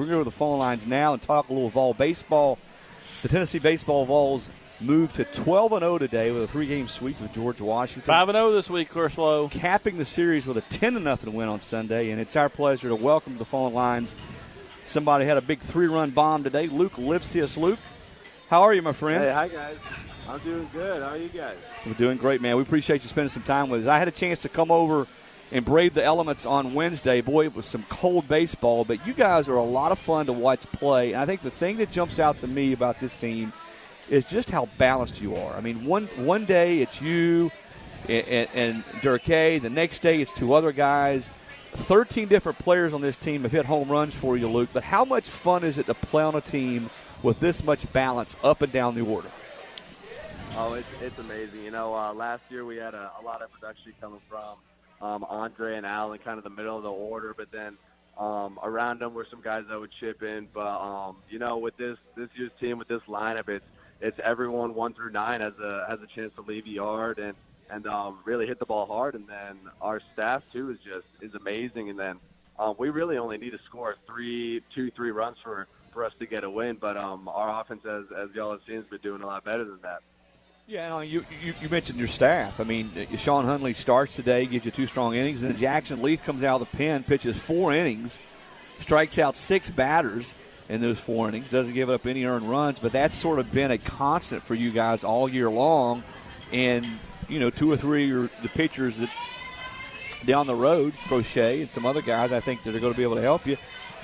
We're going to go to the phone lines now and talk a little Vol baseball. The Tennessee baseball Vols moved to 12-0 today with a 3-game sweep with George Washington. 5-0 this week, Corslow. Capping the series with a 10-0 win on Sunday, and it's our pleasure to welcome to the phone lines somebody had a big 3-run bomb today, Luc Lipcius. Luc, how are you, my friend? Hey, hi, guys. I'm doing good. How are you guys? We're doing great, man. We appreciate you spending some time with us. I had a chance to come over and brave the elements on Wednesday. Boy, it was some cold baseball, but you guys are a lot of fun to watch play. And I think the thing that jumps out to me about this team is just how balanced you are. I mean, one day it's you and Durkee. The next day it's 2 other guys. 13 different players on this team have hit home runs for you, Luc. But how much fun is it to play on a team with this much balance up and down the order? Oh, it's amazing. You know, last year we had a lot of production coming from Andre and Al in kind of the middle of the order, but then around them were some guys that would chip in. But you know, with this year's team, with this lineup, it's everyone 1 through 9 has a chance to leave the yard and really hit the ball hard. And then our staff too is amazing. And then we really only need to score 2-3 runs for us to get a win. But our offense, as y'all have seen, has been doing a lot better than that. Yeah, you mentioned your staff. I mean, Sean Hundley starts today, gives you 2 strong innings. Then Jackson Leaf comes out of the pen, pitches 4 innings, strikes out 6 batters in those 4 innings, doesn't give up any earned runs. But that's sort of been a constant for you guys all year long. And, you know, 2 or 3 are the pitchers that down the road, Crochet and some other guys I think that are going to be able to help you,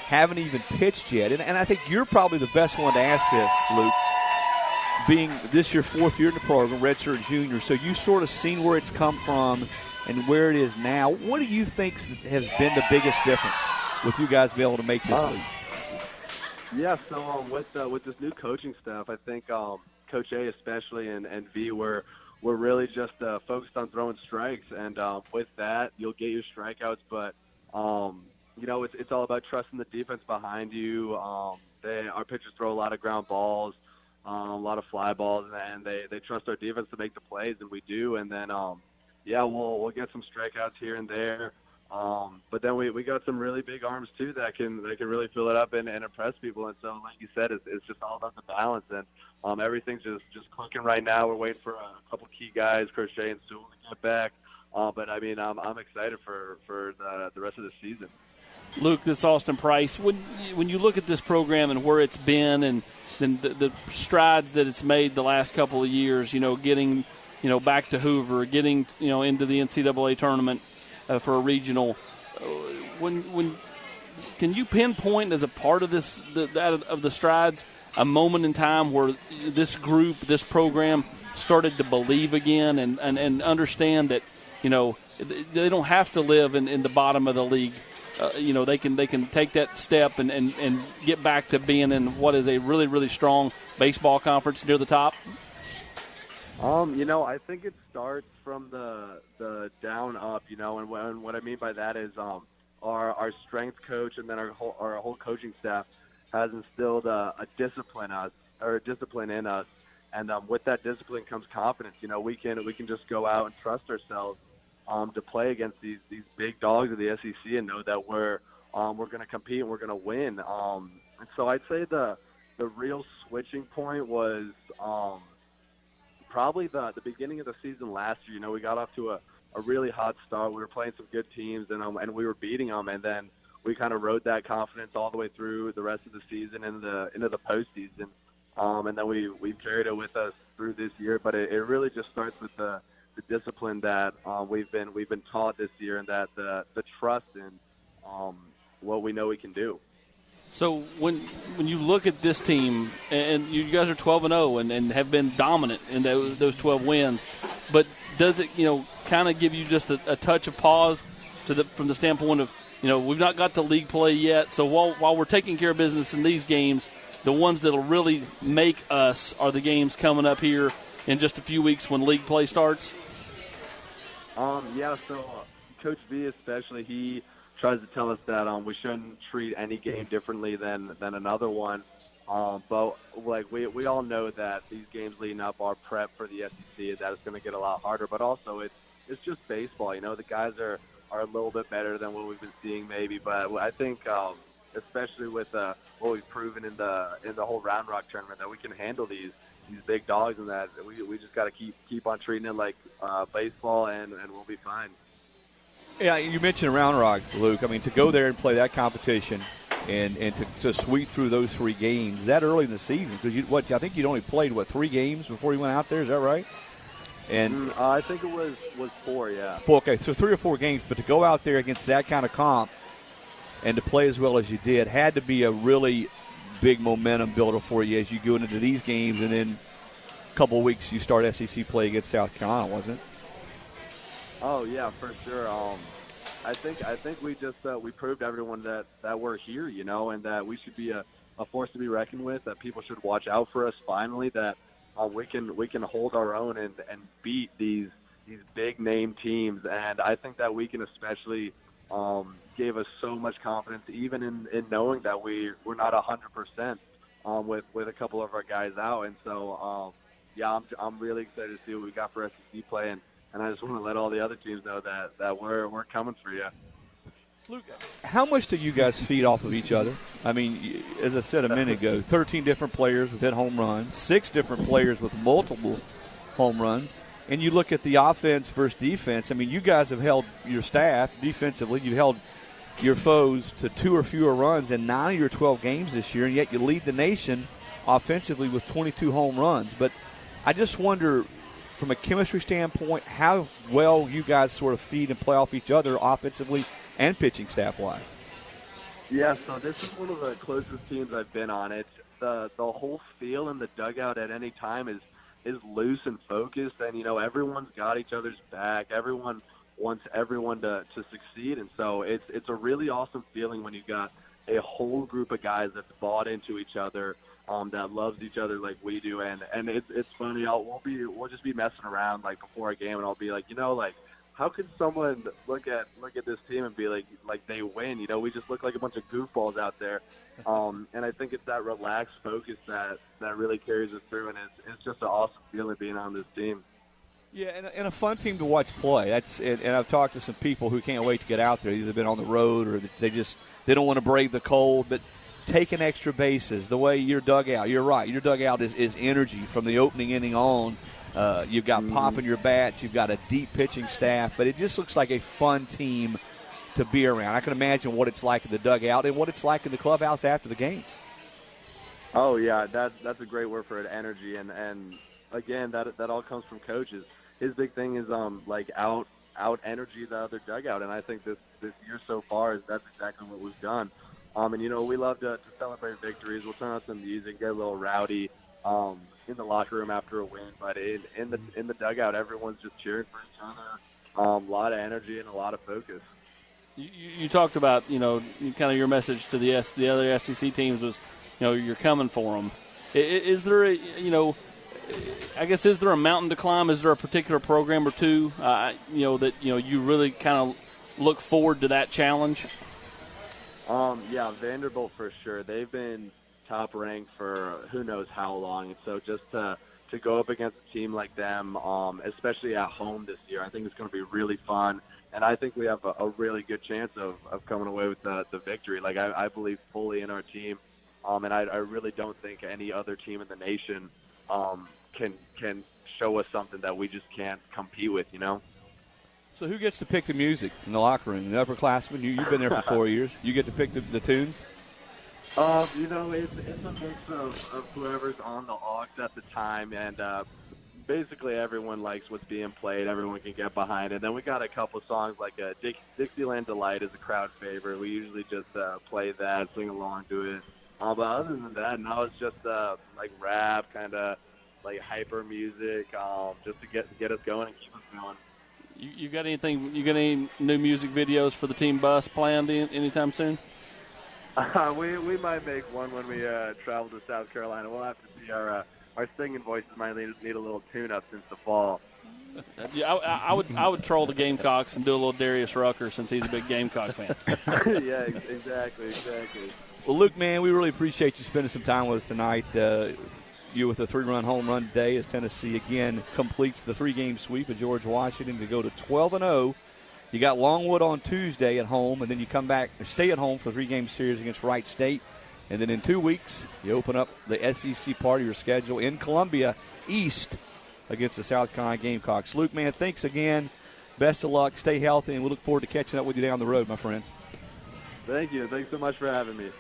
haven't even pitched yet. And I think you're probably the best one to ask this, Luc. Being this your 4th year in the program, redshirt junior, so you sort of seen where it's come from and where it is now. What do you think has been the biggest difference with you guys being able to make this league? Yeah, so with this new coaching staff, I think Coach A especially and V we're really just focused on throwing strikes, and with that you'll get your strikeouts. But you know, it's all about trusting the defense behind you. Our pitchers throw a lot of ground balls. A lot of fly balls, and they trust our defense to make the plays, and we do. And then, we'll get some strikeouts here and there. But then we got some really big arms too that can really fill it up and impress people. And so, like you said, it's just all about the balance, and everything's just clicking right now. We're waiting for a couple key guys, Crochet and Sewell, to get back. But I mean, I'm excited for the rest of the season. Luc, this is Austin Price. When you look at this program and where it's been and the strides that it's made the last couple of years, you know, getting, you know, back to Hoover, getting, you know, into the NCAA tournament for a regional, when can you pinpoint as a part of this of the strides a moment in time where this group, this program started to believe again and understand that, you know, they don't have to live in the bottom of the league. You know, they can take that step and get back to being in what is a really, really strong baseball conference near the top? You know, I think it starts from the down up, you know, and what I mean by that is our strength coach and then our whole coaching staff has instilled a discipline in us, and with that discipline comes confidence. You know, we can just go out and trust ourselves to play against these big dogs of the SEC and know that we're going to compete and we're going to win. And so I'd say the real switching point was probably the beginning of the season last year. You know, we got off to a really hot start. We were playing some good teams and we were beating them, and then we kind of rode that confidence all the way through the rest of the season into the postseason. And then we've carried it with us through this year. But it really just starts with the discipline that we've been taught this year, and that the trust in what we know we can do. So when you look at this team, and you guys are 12-0 and have been dominant in those 12 wins, but does it, you know, kind of give you just a touch of pause from the standpoint of, you know, we've not got the league play yet, so while we're taking care of business in these games, the ones that'll really make us are the games coming up here in just a few weeks when league play starts? So Coach V especially, he tries to tell us that we shouldn't treat any game differently than another one. But like we all know that these games leading up are prep for the SEC, that it's going to get a lot harder. But also it's just baseball. You know, the guys are a little bit better than what we've been seeing maybe. But I think especially with what we've proven in the whole Round Rock tournament, that we can handle these big dogs, and that we just got to keep on treating it like baseball, and we'll be fine. Yeah, you mentioned Round Rock, Luke. I mean, to go there and play that competition and to sweep through those 3 games that early in the season, because I think you'd only played 3 games before you went out there. Is that right? And I think it was 4, yeah. 4, okay, so 3 or 4 games, but to go out there against that kind of comp and to play as well as you did had to be a really big momentum builder for you as you go into these games, and then a couple of weeks you start SEC play against South Carolina, wasn't it? Oh yeah, for sure. I think we just we proved everyone that we're here, and that we should be a force to be reckoned with. That people should watch out for us. Finally, that we can hold our own and beat these big name teams. And I think that weekend especially gave us so much confidence, even in knowing that we're not 100% with a couple of our guys out. And so yeah, I'm really excited to see what we got for SEC play, and I just want to let all the other teams know that we're coming for you. Luke, how much do you guys feed off of each other? I mean, as I said a minute ago, 13 different players with hit home runs, 6 different players with multiple home runs, and you look at the offense versus defense. I mean, you guys have held your staff defensively. You've held your foes to 2 or fewer runs in 9 of your 12 games this year, and yet you lead the nation offensively with 22 home runs. But I just wonder, from a chemistry standpoint, how well you guys sort of feed and play off each other offensively and pitching staff-wise. Yeah, so this is one of the closest teams I've been on. It's the whole feel in the dugout at any time is loose and focused, and everyone's got each other's back. Everyone wants everyone to succeed, and so it's a really awesome feeling when you've got a whole group of guys that's bought into each other, that loves each other like we do. And it's funny. We'll just be messing around like before a game, and I'll be like, like, how could someone look at this team and be like they win? We just look like a bunch of goofballs out there. And I think it's that relaxed focus that really carries us through, and it's just an awesome feeling being on this team. Yeah, and a fun team to watch play. And I've talked to some people who can't wait to get out there. Either been on the road or they don't want to brave the cold, but taking extra bases, the way your dugout, you're right, your dugout is energy from the opening inning on. You've got pop in your bats, you've got a deep pitching staff, but it just looks like a fun team to be around. I can imagine what it's like in the dugout and what it's like in the clubhouse after the game. Oh yeah, that's a great word for it, energy, and again, that all comes from coaches. His big thing is like out energy the other dugout, and I think this year so far that's exactly what we've done. And we love to celebrate victories. We'll turn on some music, get a little rowdy in the locker room after a win, but in the dugout, everyone's just cheering for each other. A lot of energy and a lot of focus. You talked about kind of your message to the other SEC teams was you're coming for them. Is there I guess is there a mountain to climb? Is there a particular program or two that you really kind of look forward to that challenge? Yeah, Vanderbilt for sure. They've been top ranked for who knows how long, and so just to go up against a team like them, especially at home this year, I think it's going to be really fun, and I think we have a really good chance of coming away with the victory. Like I believe fully in our team, and I really don't think any other team in the nation can show us something that we just can't compete with. So who gets to pick the music in the locker room? The upperclassmen? You've been there for 4 years. You get to pick the tunes? It's a mix of whoever's on the aux at the time, and basically everyone likes what's being played. Everyone can get behind it. Then we got a couple songs like Dixieland Delight is a crowd favorite. We usually just play that, sing along to it. But other than that, now it's just like rap, kind of like hyper music, just to get us going and keep us going. You got anything? You got any new music videos for the team bus planned anytime soon? We might make one when we travel to South Carolina. We'll have to see. Our singing voices might need a little tune-up since the fall. Yeah, I would troll the Gamecocks and do a little Darius Rucker since he's a big Gamecock fan. Yeah, exactly. Well, Luke, man, we really appreciate you spending some time with us tonight. You with a 3-run home run today as Tennessee again completes the 3-game sweep of George Washington to go to 12-0 You got Longwood on Tuesday at home, and then you come back or stay at home for a 3-game series against Wright State. And then in 2 weeks, you open up the SEC part of your schedule in Columbia East against the South Carolina Gamecocks. Luke, man, thanks again. Best of luck. Stay healthy, and we look forward to catching up with you down the road, my friend. Thank you. Thanks so much for having me.